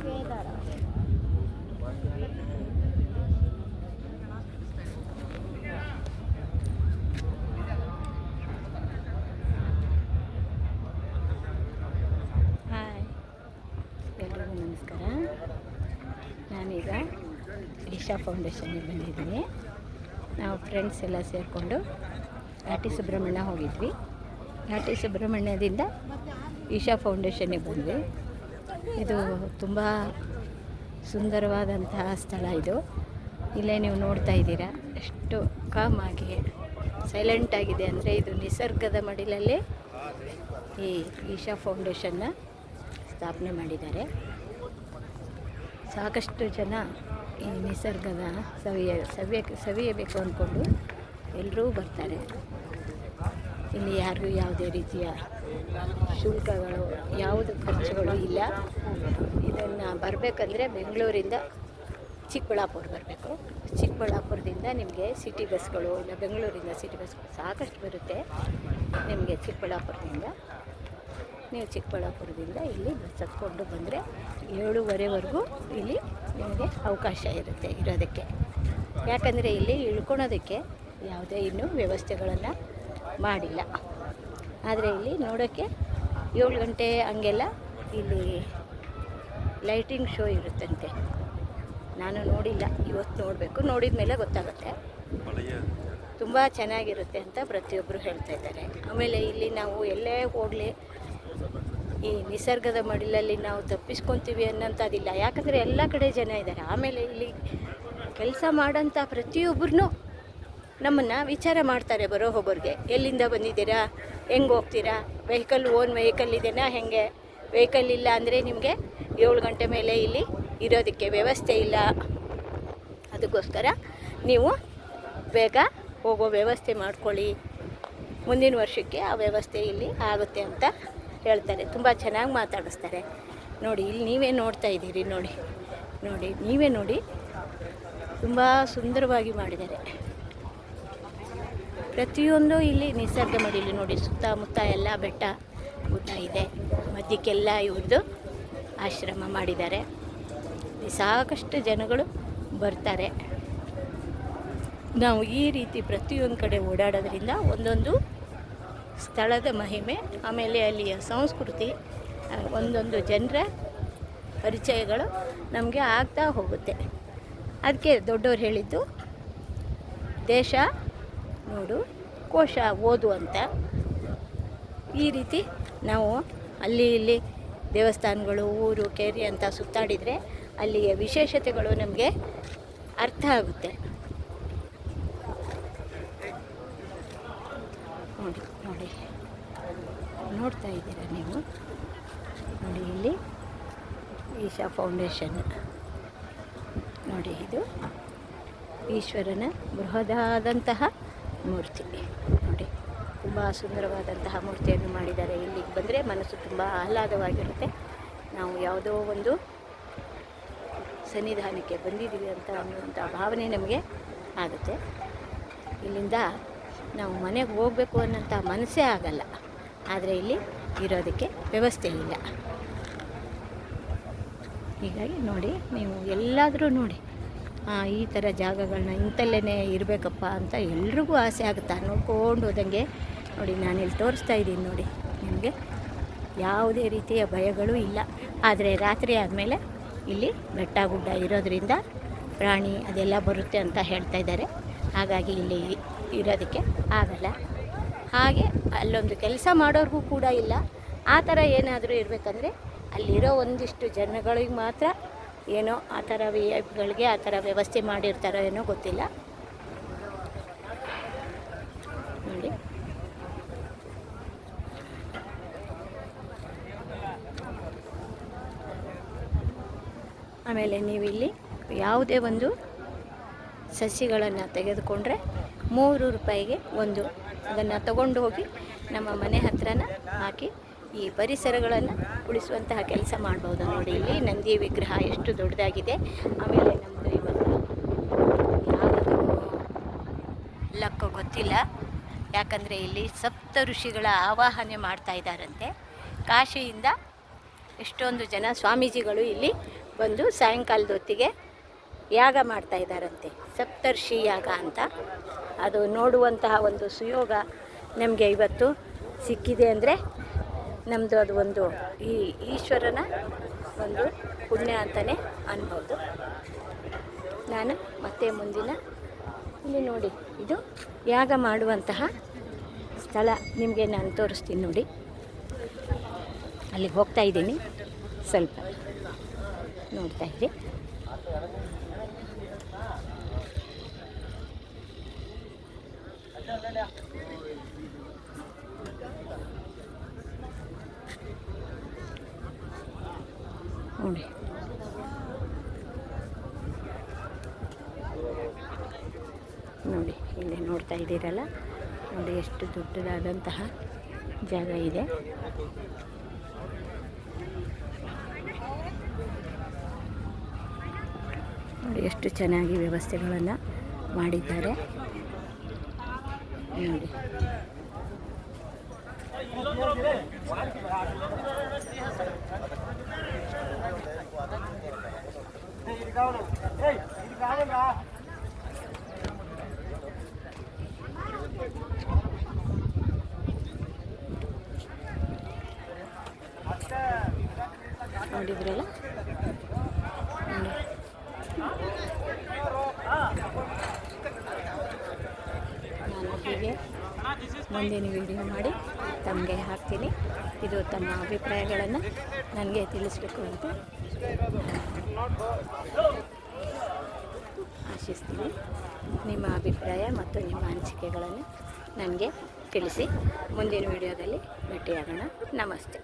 Hi, ಎಲ್ರಿಗೂ ನಮಸ್ಕಾರ. ನಾನೀಗ ಈಶಾ ಫೌಂಡೇಶನ್ಗೆ ಬಂದಿದ್ದೀನಿ. ನಾವು ಫ್ರೆಂಡ್ಸ್ ಎಲ್ಲ ಸೇರಿಕೊಂಡು ಘಾಟಿ ಸುಬ್ರಹ್ಮಣ್ಯ ಹೋಗಿದ್ವಿ. ಘಾಟಿ ಸುಬ್ರಹ್ಮಣ್ಯದಿಂದ ಈಶಾ ಫೌಂಡೇಶನ್ಗೆ ಬಂದ್ವಿ. ಇದು ತುಂಬ ಸುಂದರವಾದಂತಹ ಸ್ಥಳ. ಇದು ಇಲ್ಲೇ ನೀವು ನೋಡ್ತಾ ಇದ್ದೀರಾ, ಎಷ್ಟು ಕಾಮಾಗಿ ಸೈಲೆಂಟಾಗಿದೆ ಅಂದರೆ ಇದು ನಿಸರ್ಗದ ಮಡಿಲಲ್ಲಿ ಈ ಈಶಾ ಫೌಂಡೇಶನ್ನ ಸ್ಥಾಪನೆ ಮಾಡಿದ್ದಾರೆ. ಸಾಕಷ್ಟು ಜನ ಈ ನಿಸರ್ಗದ ಸವಿಯಬೇಕು ಅಂದ್ಕೊಂಡು ಎಲ್ಲರೂ ಬರ್ತಾರೆ. ಇಲ್ಲಿ ಯಾರಿಗೂ ಯಾವುದೇ ರೀತಿಯ ಶುಲ್ಕಗಳು, ಯಾವುದು ಖರ್ಚುಗಳು ಇಲ್ಲ. ಇದನ್ನು ಬರಬೇಕಂದ್ರೆ ಬೆಂಗಳೂರಿಂದ ಚಿಕ್ಕಬಳ್ಳಾಪುರ ಬರಬೇಕು. ಚಿಕ್ಕಬಳ್ಳಾಪುರದಿಂದ ನಿಮಗೆ ಸಿಟಿ ಬಸ್ಗಳು, ಇಲ್ಲ ಬೆಂಗಳೂರಿಂದ ಸಿಟಿ ಬಸ್ಗಳು ಸಾಕಷ್ಟು ಬರುತ್ತೆ. ನಿಮಗೆ ಚಿಕ್ಕಬಳ್ಳಾಪುರದಿಂದ ಇಲ್ಲಿ ಬಸ್ ಹತ್ಕೊಂಡು ಬಂದರೆ 7:30ವರೆಗೂ ಇಲ್ಲಿ ನಿಮಗೆ ಅವಕಾಶ ಇರುತ್ತೆ ಇರೋದಕ್ಕೆ. ಯಾಕಂದರೆ ಇಲ್ಲಿ ಇಳ್ಕೊಳೋದಕ್ಕೆ ಯಾವುದೇ ಇನ್ನೂ ವ್ಯವಸ್ಥೆಗಳನ್ನು ಮಾಡಿಲ್ಲ. ಆದರೆ ಇಲ್ಲಿ ನೋಡೋಕ್ಕೆ 7 ಗಂಟೆ ಹಂಗೆಲ್ಲ ಇಲ್ಲಿ ಲೈಟಿಂಗ್ ಶೋ ಇರುತ್ತಂತೆ. ನಾನು ನೋಡಿಲ್ಲ, ಇವತ್ತು ನೋಡಬೇಕು. ನೋಡಿದ ಮೇಲೆ ಗೊತ್ತಾಗುತ್ತೆ. ತುಂಬ ಚೆನ್ನಾಗಿರುತ್ತೆ ಅಂತ ಪ್ರತಿಯೊಬ್ಬರು ಹೇಳ್ತಾ ಇದ್ದಾರೆ. ಆಮೇಲೆ ಇಲ್ಲಿ ನಾವು ಎಲ್ಲೇ ಹೋಗಲಿ ಈ ನಿಸರ್ಗದ ಮಡಿಲಲ್ಲಿ ನಾವು ತಪ್ಪಿಸ್ಕೊತೀವಿ ಅನ್ನೋಂಥದ್ದಿಲ್ಲ. ಯಾಕಂದರೆ ಎಲ್ಲ ಕಡೆ ಜನ ಇದ್ದಾರೆ. ಆಮೇಲೆ ಇಲ್ಲಿ ಕೆಲಸ ಮಾಡೋಂಥ ಪ್ರತಿಯೊಬ್ಬರೂ ನಮ್ಮನ್ನು ವಿಚಾರ ಮಾಡ್ತಾರೆ. ಬರೋ ಹೋಗೋರಿಗೆ, ಎಲ್ಲಿಂದ ಬಂದಿದ್ದೀರಾ, ಹೆಂಗೆ ಹೋಗ್ತೀರಾ, ಓನ್ ವೆಹಿಕಲ್ ಇದೆಯಾ, ಹೆಂಗೆ ವೆಹಿಕಲ್ ಇಲ್ಲ ಅಂದರೆ ನಿಮಗೆ 7 ಗಂಟೆ ಮೇಲೆ ಇಲ್ಲಿ ಇರೋದಕ್ಕೆ ವ್ಯವಸ್ಥೆ ಇಲ್ಲ. ಅದಕ್ಕೋಸ್ಕರ ನೀವು ಬೇಗ ಹೋಗೋ ವ್ಯವಸ್ಥೆ ಮಾಡ್ಕೊಳ್ಳಿ. ಮುಂದಿನ ವರ್ಷಕ್ಕೆ ಆ ವ್ಯವಸ್ಥೆ ಇಲ್ಲಿ ಆಗುತ್ತೆ ಅಂತ ಹೇಳ್ತಾರೆ. ತುಂಬ ಚೆನ್ನಾಗಿ ಮಾತಾಡಿಸ್ತಾರೆ. ನೋಡಿ, ಇಲ್ಲಿ ನೀವೇ ನೋಡ್ತಾ ಇದ್ದೀರಿ. ನೀವೇ ನೋಡಿ, ತುಂಬ ಸುಂದರವಾಗಿ ಮಾಡಿದ್ದಾರೆ. ಪ್ರತಿಯೊಂದು ಇಲ್ಲಿ ನಿಸರ್ಗ ಮಡಿಲಿ ನೋಡಿ, ಸುತ್ತಮುತ್ತ ಎಲ್ಲ ಬೆಟ್ಟ ಗುಡ್ಡ ಇದೆ. ಮಧ್ಯಕ್ಕೆಲ್ಲ ಇವ್ರದ್ದು ಆಶ್ರಮ ಮಾಡಿದ್ದಾರೆ. ಸಾಕಷ್ಟು ಜನಗಳು ಬರ್ತಾರೆ. ನಾವು ಈ ರೀತಿ ಪ್ರತಿಯೊಂದು ಕಡೆ ಓಡಾಡೋದ್ರಿಂದ ಒಂದೊಂದು ಸ್ಥಳದ ಮಹಿಮೆ, ಆಮೇಲೆ ಅಲ್ಲಿಯ ಸಂಸ್ಕೃತಿ, ಒಂದೊಂದು ಜನರ ಪರಿಚಯಗಳು ನಮಗೆ ಆಗ್ತಾ ಹೋಗುತ್ತೆ. ಅದಕ್ಕೆ ದೊಡ್ಡವ್ರು ಹೇಳಿದ್ದು, ದೇಶ ನೋಡು, ಕೋಶ ಓದು ಅಂತ. ಈ ರೀತಿ ನಾವು ಅಲ್ಲಿ ಇಲ್ಲಿ ದೇವಸ್ಥಾನಗಳು, ಊರು, ಕೇರಿ ಅಂತ ಸುತ್ತಾಡಿದರೆ ಅಲ್ಲಿಯ ವಿಶೇಷತೆಗಳು ನಮಗೆ ಅರ್ಥ ಆಗುತ್ತೆ. ನೋಡಿ ನೋಡ್ತಾ ಇದ್ದೀರಾ ನೀವು. ನೋಡಿ, ಇಲ್ಲಿ ಈಶಾ ಫೌಂಡೇಶನ್ ನೋಡಿ, ಇದು ಈಶ್ವರನ ಬೃಹದಾದಂತಹ ಮೂರ್ತಿ. ನೋಡಿ, ತುಂಬ ಸುಂದರವಾದಂತಹ ಮೂರ್ತಿಯನ್ನು ಮಾಡಿದ್ದಾರೆ. ಇಲ್ಲಿಗೆ ಬಂದರೆ ಮನಸ್ಸು ತುಂಬ ಆಹ್ಲಾದವಾಗಿರುತ್ತೆ. ನಾವು ಯಾವುದೋ ಒಂದು ಸನ್ನಿಧಾನಕ್ಕೆ ಬಂದಿದ್ದೀವಿ ಅಂತ ಅನ್ನುವಂಥ ಭಾವನೆ ನಮಗೆ ಆಗುತ್ತೆ. ಇಲ್ಲಿಂದ ನಾವು ಮನೆಗೆ ಹೋಗಬೇಕು ಅನ್ನೋಂಥ ಮನಸ್ಸೇ ಆಗಲ್ಲ. ಆದರೆ ಇಲ್ಲಿ ಇರೋದಕ್ಕೆ ವ್ಯವಸ್ಥೆ ಇಲ್ಲ. ಹೀಗಾಗಿ ನೋಡಿ, ನೀವು ಎಲ್ಲಾದರೂ ನೋಡಿ, ಈ ಥರ ಜಾಗಗಳನ್ನ ಇಂಥಲ್ಲೇ ಇರಬೇಕಪ್ಪ ಅಂತ ಎಲ್ರಿಗೂ ಆಸೆ ಆಗುತ್ತಾ. ನೋಡ್ಕೊಂಡು ಹೋದಂಗೆ ನೋಡಿ, ನಾನಿಲ್ಲಿ ತೋರಿಸ್ತಾ ಇದ್ದೀನಿ ನೋಡಿ, ನಿಮಗೆ ಯಾವುದೇ ರೀತಿಯ ಭಯಗಳು ಇಲ್ಲ. ಆದರೆ ರಾತ್ರಿ ಆದಮೇಲೆ ಇಲ್ಲಿ ಬೆಟ್ಟ ಗುಡ್ಡ ಇರೋದರಿಂದ ಪ್ರಾಣಿ ಅದೆಲ್ಲ ಬರುತ್ತೆ ಅಂತ ಹೇಳ್ತಾ ಇದ್ದಾರೆ. ಹಾಗಾಗಿ ಇಲ್ಲಿ ಇರೋದಕ್ಕೆ ಆಗಲ್ಲ. ಹಾಗೆ ಅಲ್ಲೊಂದು ಕೆಲಸ ಮಾಡೋರಿಗೂ ಕೂಡ ಇಲ್ಲ. ಆ ಥರ ಏನಾದರೂ ಇರಬೇಕಂದ್ರೆ ಅಲ್ಲಿರೋ ಒಂದಿಷ್ಟು ಜನಗಳಿಗೆ ಮಾತ್ರ ಏನೋ ಆ ಥರ ಗಳಿಗೆ ಆ ಥರ ವ್ಯವಸ್ಥೆ ಮಾಡಿರ್ತಾರೋ ಏನೋ ಗೊತ್ತಿಲ್ಲ. ನೋಡಿ, ಆಮೇಲೆ ನೀವಿಲ್ಲಿ ಯಾವುದೇ ಒಂದು ಸಸಿಗಳನ್ನು ತೆಗೆದುಕೊಂಡ್ರೆ 3 ರೂಪಾಯಿಗೆ ಒಂದು. ಅದನ್ನು ತಗೊಂಡು ಹೋಗಿ ನಮ್ಮ ಮನೆ ಹತ್ರನ ಹಾಕಿ ಈ ಪರಿಸರಗಳನ್ನು ಉಳಿಸುವಂತಹ ಕೆಲಸ ಮಾಡ್ಬೋದು. ನೋಡಿ, ಇಲ್ಲಿ ನಂದಿ ವಿಗ್ರಹ ಎಷ್ಟು ದೊಡ್ಡದಾಗಿದೆ. ಆಮೇಲೆ ನಮ್ಮದು ಇವತ್ತು ಯಾವುದು ಲಕ್ಕೋ ಗೊತ್ತಿಲ್ಲ, ಯಾಕಂದರೆ ಇಲ್ಲಿ ಸಪ್ತ ಋಷಿಗಳ ಆವಾಹನೆ ಮಾಡ್ತಾ ಇದ್ದಾರಂತೆ. ಕಾಶಿಯಿಂದ ಎಷ್ಟೊಂದು ಜನ ಸ್ವಾಮೀಜಿಗಳು ಇಲ್ಲಿ ಬಂದು ಸಾಯಂಕಾಲದ ಹೊತ್ತಿಗೆ ಯಾಗ ಮಾಡ್ತಾ ಇದ್ದಾರಂತೆ, ಸಪ್ತರ್ಷಿ ಯಾಗ ಅಂತ. ಅದು ನೋಡುವಂತಹ ಒಂದು ಸುಯೋಗ ನಮಗೆ ಇವತ್ತು ಸಿಕ್ಕಿದೆ ಅಂದರೆ ನಮ್ಮದು ಅದು ಒಂದು ಈ ಈಶ್ವರನ ಒಂದು ಪುಣ್ಯ ಅಂತಲೇ ಅನ್ಬೋದು. ನಾನು ಮತ್ತೆ ಮುಂದಿನ ಇಲ್ಲಿ ನೋಡಿ, ಇದು ಯಾಗ ಮಾಡುವಂತಹ ಸ್ಥಳ ನಿಮಗೆ ನಾನು ತೋರಿಸ್ತೀನಿ ನೋಡಿ. ಅಲ್ಲಿಗೆ ಹೋಗ್ತಾ ಇದ್ದೀನಿ, ಸ್ವಲ್ಪ ನೋಡ್ತಾ ಇರಿ. ನೋಡಿ, ನೋಡಿ ಇಲ್ಲಿ ನೋಡ್ತಾ ಇದ್ದೀರಲ್ಲ, ನೋಡಿ ಎಷ್ಟು ದೊಡ್ಡದಾದಂತಹ ಜಾಗ ಇದೆ. ನೋಡಿ ಎಷ್ಟು ಚೆನ್ನಾಗಿ ವ್ಯವಸ್ಥೆಗಳನ್ನು ಮಾಡಿದ್ದಾರೆ ನೋಡಿ. ನೋಡಿದ್ರಲ್ಲ, ನಾನು ಹೀಗೆ ಮುಂದಿನ ವಿಡಿಯೋ ಮಾಡಿ ತಮಗೆ ಹಾಕ್ತೀನಿ. ಇದು ತಮ್ಮ ಅಭಿಪ್ರಾಯಗಳನ್ನು ನನಗೆ ತಿಳಿಸ್ಬೇಕು ಅಂತ ಆಶಿಸ್ತೀನಿ. ನಿಮ್ಮ ಅಭಿಪ್ರಾಯ ಮತ್ತು ನಿಮ್ಮ ಅನಿಸಿಕೆಗಳನ್ನು ನನಗೆ ತಿಳಿಸಿ. ಮುಂದಿನ ವಿಡಿಯೋದಲ್ಲಿ ಭೇಟಿಯಾಗೋಣ. ನಮಸ್ತೆ.